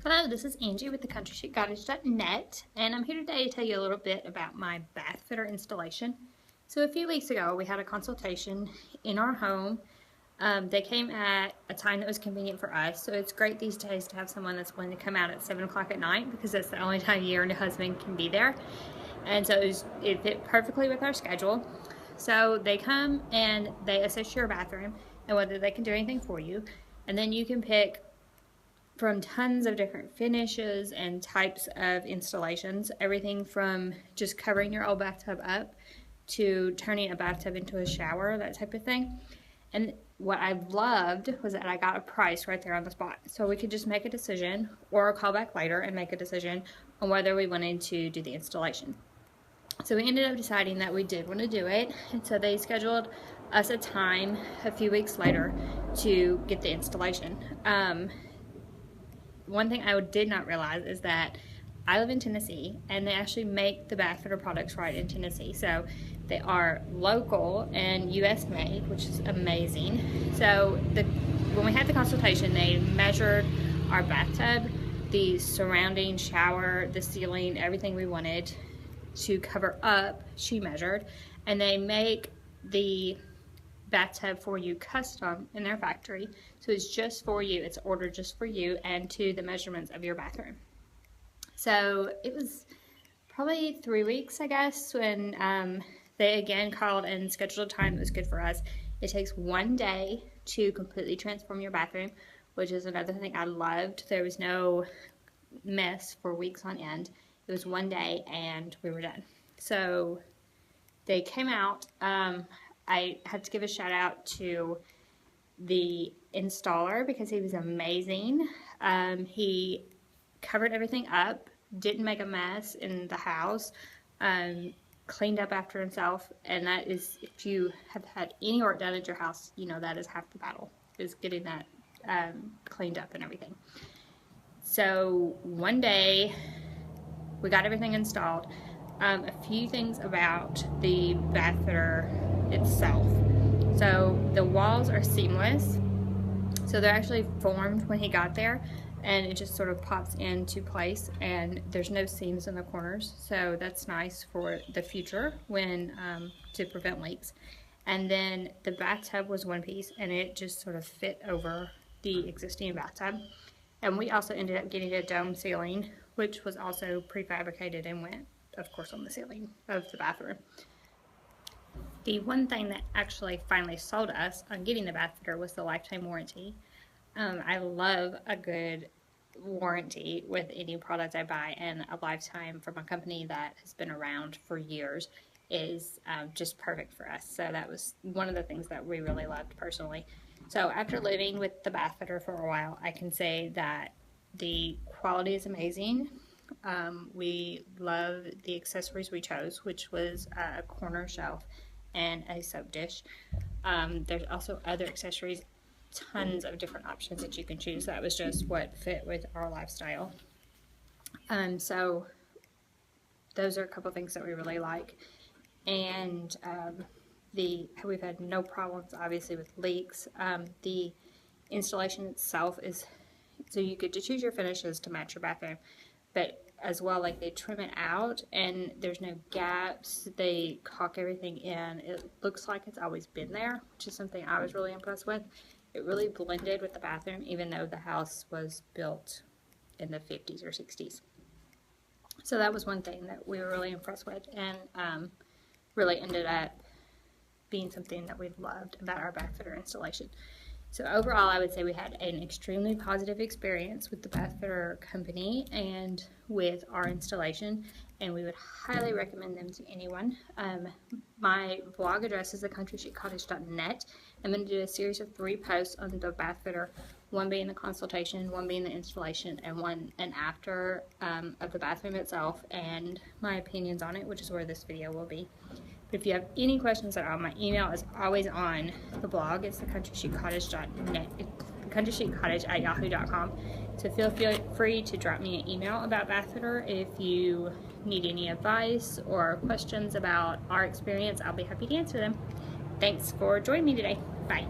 Hello, this is Angie with thecountryschiccottage.net, and I'm here today to tell you a little bit about my bath fitter installation. So a few weeks ago we had a consultation in our home. They came at a time that was convenient for us, so it's great these days to have someone that's willing to come out at 7 o'clock at night because that's the only time you and your husband can be there. And so it fit perfectly with our schedule. So they come and they assess your bathroom and whether they can do anything for you, and then you can pick from tons of different finishes and types of installations, everything from just covering your old bathtub up to turning a bathtub into a shower, that type of thing. And what I loved was that I got a price right there on the spot, so we could just make a decision or call back later and make a decision on whether we wanted to do the installation. So we ended up deciding that we did want to do it, and so they scheduled us a time a few weeks later to get the installation. One thing I did not realize is that I live in Tennessee, and they actually make the bath fitter products right in Tennessee. So they are local and US made, which is amazing. So when we had the consultation, they measured our bathtub, the surrounding shower, the ceiling, everything we wanted to cover up, she measured, and they make the bathtub for you custom in their factory, so it's just for you, it's ordered just for you and to the measurements of your bathroom. So it was probably 3 weeks, I guess, when they again called and scheduled a time that was good for us. It takes 1 day to completely transform your bathroom, which is another thing I loved. There was no mess for weeks on end. It was 1 day and we were done. So they came out. I had to give a shout out to the installer because he was amazing. He covered everything up, didn't make a mess in the house, cleaned up after himself, and that is, if you have had any work done at your house, you know that is half the battle, is getting that cleaned up and everything. So 1 day we got everything installed. A few things about the bath fitter itself. So the walls are seamless, so they're actually formed when he got there, and it just sort of pops into place, and there's no seams in the corners, so that's nice for the future when to prevent leaks. And then the bathtub was one piece, and it just sort of fit over the existing bathtub. And we also ended up getting a dome ceiling, which was also prefabricated and went, of course, on the ceiling of the bathroom. The one thing that actually finally sold us on getting the bath fitter was the lifetime warranty. I love a good warranty with any product I buy, and a lifetime from a company that has been around for years is just perfect for us. So that was one of the things that we really loved personally. So after living with the bath fitter for a while, I can say that the quality is amazing. We love the accessories we chose, which was a corner shelf and a soap dish. There's also other accessories, tons of different options that you can choose. That was just what fit with our lifestyle. So those are a couple things that we really like. And we've had no problems, obviously, with leaks. The installation itself is, so you get to choose your finishes to match your bathroom, but as well, like, they trim it out and there's no gaps. They caulk everything in. It looks like it's always been there, which is something I was really impressed with. It really blended with the bathroom, even though the house was built in the 50s or 60s. So that was one thing that we were really impressed with, and really ended up being something that we loved about our bath fitter installation. So overall, I would say we had an extremely positive experience with the bath fitter company and with our installation, and we would highly recommend them to anyone. My blog address is thecountryschiccottage.net. I'm going to do a series of 3 posts on the bath fitter, one being the consultation, one being the installation, and one an after of the bathroom itself and my opinions on it, which is where this video will be. But if you have any questions at all, my email is always on the blog. It's thecountryschiccottage.net, thecountryschiccottage@yahoo.com. So feel free to drop me an email about bath fitter if you need any advice or questions about our experience. I'll be happy to answer them. Thanks for joining me today. Bye.